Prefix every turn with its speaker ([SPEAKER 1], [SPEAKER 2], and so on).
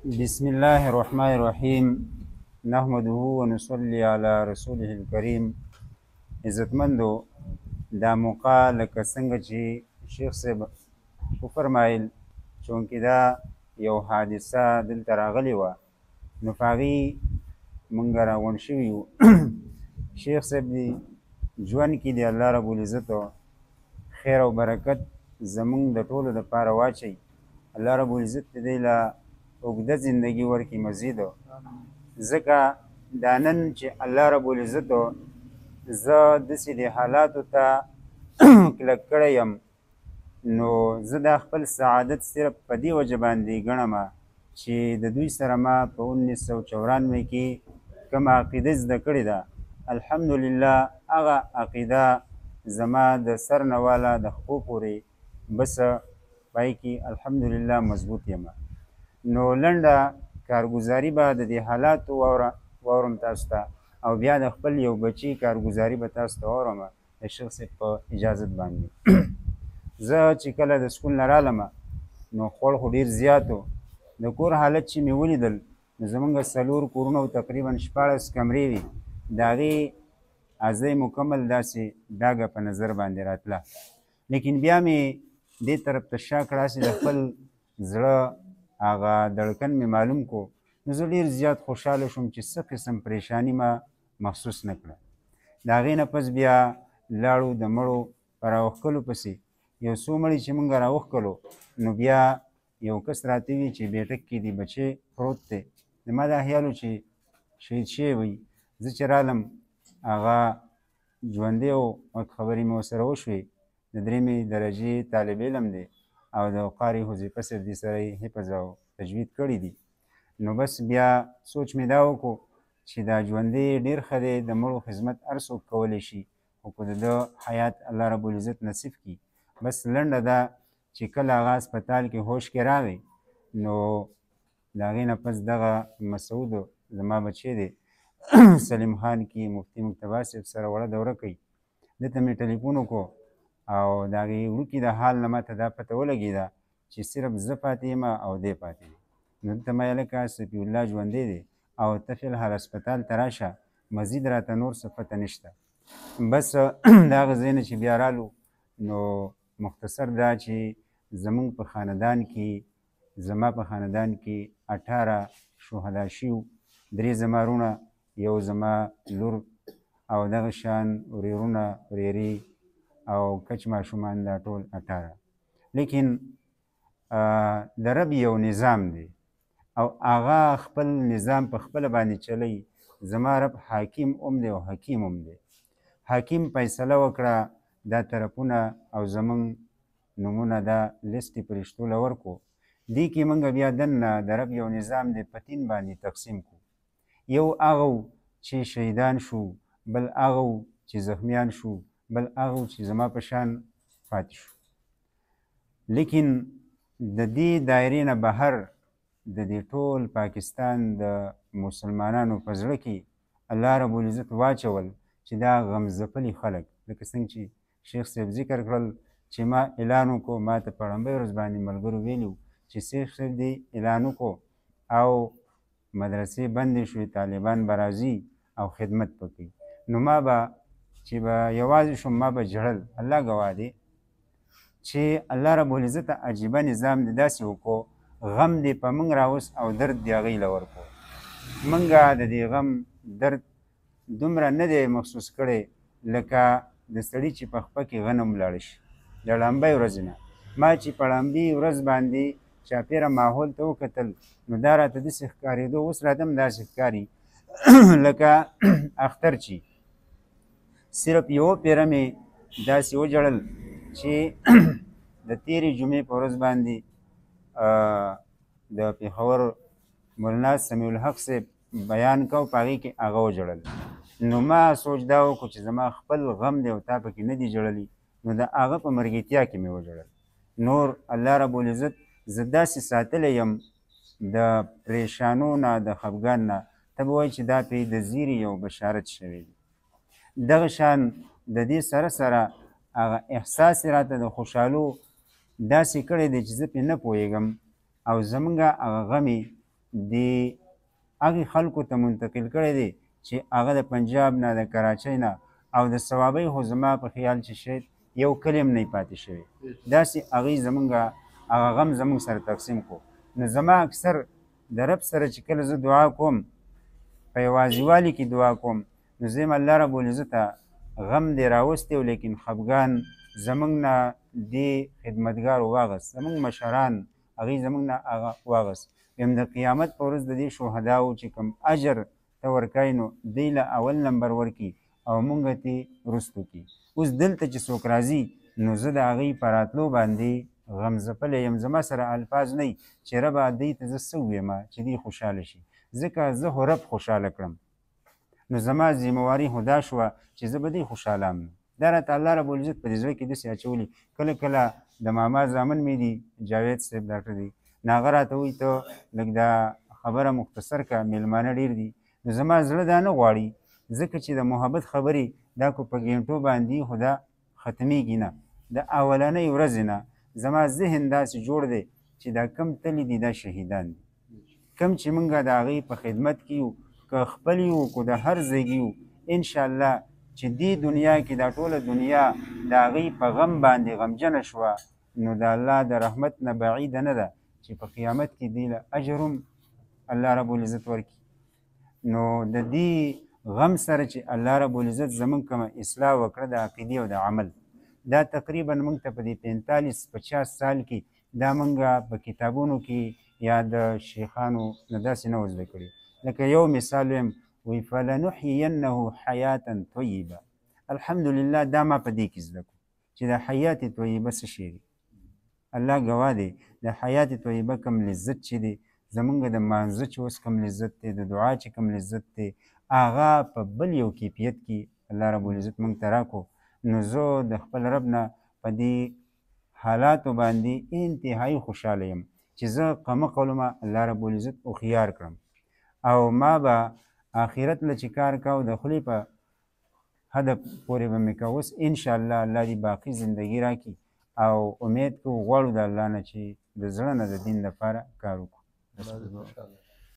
[SPEAKER 1] بسم الله الرحمن الرحیم نحمده ونصلي على رسوله الكریم. عزتمندو، دا موقع لکه څنګه چې شیخ صاحب وفرمایل چونکې دا یو حادثه دلته راغلې وه نو په هغې مونږ راغونډ شوي یو. شیخ صاحب دې ژوند کې د الله رب العزت خیر او برکت زمونږ د ټولو دپاره واچوي. الله رب العزت دې له اوږده زندگی ورکړي مزید. ځکه دا نن چې الله رب العزت زه داسې د حالاتو ته کلک کړی یم نو زه دا خپل سعادت صرف په دې وجه باندې ګڼم چې د دوی سره ما په 1994 کې کومه عقیده زده کړې ده، الحمدلله هغه عقیده زما د سر نه واله د خپو پورې بس پای کې الحمدلله مضبوط یم. نو لنډه کارګزاري به د دې حالاتو واورم تاسو ته، او بیا د خپل یو بچي کارګزاري به تاسو ته واورم د شیخ صاحب په اجازت باندې. زه چې کله د سکول نه رالم نو خوړ خو ډېر زیات و. د کور حالت چې مې ولیدل نو زمونږ 4 کورونه او تقریبا 14 کمرې وي، د هغې اعضای مکمل داسې ډاګه په نظر باندې راتله. لیکن بیا مې دې طرف ته شا کړه چې د خپل زړه هغه دړکن مې معلوم کو نو زه ډېر زیات خوشحاله شوم چې څه قسم پریشاني ما محسوس نه کړه. د هغې نه پس بیا لاړو د مړو په راوښکلو پسې. یو څو مړي چې موږ راوښکلو نو بیا یو کس راته وي چې بیټک کې دی بچی پروت دی. د ما دا خیال و چې شهید شوی وي. زه چې رالم هغه ژوندی و او خبرې مې ورسره وشوې. د 3مې درجې طالب علم دی او د قاري حذیفه صاحب دې سره یې حفظ او تجوید کړي دي. نو بس بیا سوچ مې دا وکړو چې دا ژوندی ډېر ښه دی، د مړو خدمت هر څوک کولی شي، خو که د ده حیات الله رب العزت نصیب کړي. بس لنډه ده چې کله هغه هسپتال کې هوش کې راغی نو د هغې نه پس دغه مسعود زما بچی دی سلیم خان کې مفتي مجتبی صاحب سره وړه دوره کوي. ده ته مې ټلیفون وکړو او د هغې وړوکي د حال نه ماته دا پته ولګېده چې صرف زه پاتې یم او دی پاتې دی. نو دلته ما هلکه صفي الله ژوندی دی او ته فی الحال هسپتال ته راشه، مزید راته نور څه پته نشته. بس د هغه ځای نه چې بیا رالو نو مختصر دا چې زمونږ په خاندان کې زما په خاندان کې 18 شهدا شوي، 3 زما رونه، یو زما لور او دغه شان ورېرونه ورېرې او کچ ماشومان دا ټول 18. لیکن د رب یو نظام دی او هغه خپل نظام په خپله باندې چلی. زما رب حاکم هم دی او حکیم هم دی. حاکم فیصله وکړه دا طرفونه او زمونږ نومونه دا لیست یې فرشتو له ورکړو. دې کې موږ بیا دننه د رب یو نظام دی په 3 باندې تقسیم کړو. یو هغه چې شهیدان شو، بل هغه چې زخمیان شو، بل هغه چې زما په شان پاتې شو. لیکن د دې دایرې نه بهر د دې ټول پاکستان د مسلمانانو په زړه کې الله رب العزت واچول چې دا غمځپلي خلک، لکه څنګه چې شیخ صاحب ذکر کړل چې ما اعلان وکړو، ما ته په ړنبۍ ورځ باندې ملګرو ویلي چې شیخ صاحب دې اعلان وکړو او مدرسې بندې شوې، طالبان به راځي او خدمت به کوي. نو ما به چې به یوازې شوم ما به ژړل. الله ګواه دی چې الله رب العزت عجیبه نظام دې داسې وکړو، غم دې په موږ راوست او درد دې هغوی له ورکړو. موږ د دې غم درد دومره نه دی محسوس کړی لکه د سړي چې په خپه کې غنم لاړه شي د ړنبۍ ورځې نه. ما چې په ړنبۍ ورځ باندې چاپېره ماحول ته وکتل نو دا راته داسې ښکارېدو، اوس راته هم داسې ښکاري لکه اختر چې صرف یوه پیره مې داسې وجړل چې د تېرې جمعې په ورځ باندې د پېښور مولانا سمیع الحق صاحب بیان کو، په هغې کې هغه وجړل. نو ما سوچ دا وکړو چې زما خپل غم دی او تا پکې نه دی جړلی، نو د هغه په مرګیتیا کې مې وجړل. نور الله رب العزت زه داسې ساتلی یم د پریشانو نه د خفګان نه، ته به وایي چې دا پرې د زیري یو بشارت شوی دی. دغه شان د دې سره سره هغه احساس یې راته د خوشحالو داسې کړی دی چې زه پرې نه پوهېږم او زمونږ هغه غم د هغې خلکو ته منتقل کړی دی چې هغه د پنجاب نه د کراچۍ نه او د صوابۍ خو زما په خیال چې شاید یو کلی هم نه پاتې شوی داسې هغوی زمونږ هغه غم زمونږ سره تقسیم کړو نو زما اکثر د رب سره چې کله زه دعا کوم په یوازیوالي کې دعا کوم نو زه یم الله رب العزت غم دې راوستی و لیکن خفګان زمونږ نه دې خدمتګارو واغست زمونږ مشران هغوی زمونږ نه هغه واغست ویم د قیامت په ورځ د دې شهداو چې کوم اجر ته ورکوي نو دوی له اول نمبر ورکړي او مونږ ته وروستو کړي اوس دلته چې څوک راځي نو زه د هغوی په راتلو باندې غمځپلی یم زما سره الفاظ نه چې ربه دوی ته زه څه وویمه چې دوی خوشحاله شي ځکه زه خو رب خوشحاله کړم نو زما ذمهواري خو دا شوه چې زه به دوی خوشحاله هم دا راته الله رب العزت په دې زړه کې داسې اچولي کله کله د ماما زامن مې دي جاوید صاحب ډاکټر دی نو هغه راته وایي ته لږ دا خبره مختصر کړه میلمانه ډېر دي نو زما زړه دا نه غواړي ځکه چې د محبت خبرې دا کو په ګینټو باندې خو دا ختمیږي نه د اولنۍ ورځې نه زما ذهن داسې جوړ دی چې دا کم تلي دي دا شهیدان دي کم چې موږ د هغوی په خدمت کې یو که خپل یو که د هر ځای یو انشاءالله چې دې دنیا کې دا ټوله دنیا د هغوی په غم باندې غمجنه شوه نو د الله د رحمت نه بعیده نه ده چې په قیامت کې دې له اجر هم الله رب العزت ورکړي نو د دې غم سره چې الله رب العزت زمونږ کومه اصلاح وکړه د عقیدې او د عمل دا تقریبا موږ ته په دې 45-50 سال کې دا موږ په کتابونو کې یا د شیخانو نه داسې نه و زده کړي لکه یو مثال ویم وی فلنحینه حیاتا طیبه الحمدلله دا ما په دې کې زده کړو چې د حیات طیبه څه شی دی الله ګواه دی د حیات طیبه کوم لذت چې دی زمونږ د مانځه چې اوس کوم لذت دی د دعا چې کوم لذت دی هغه په بل یو کیفیت کې الله رب العزت موږ ته راکړو نو زه د خپل رب نه په دې حالاتو باندې انتهایی خوشحاله یم چې زه قمقل ومه الله رب العزت هوښیار کړم او ما به آخرت له چې کار کوو د خولې په هدف پورې به مې کوه اوس انشاءالله الله دې باقي زندګي راکړي او امید کوو غواړو د الله نه چې د زړه نه د دین لپاره کار وکړو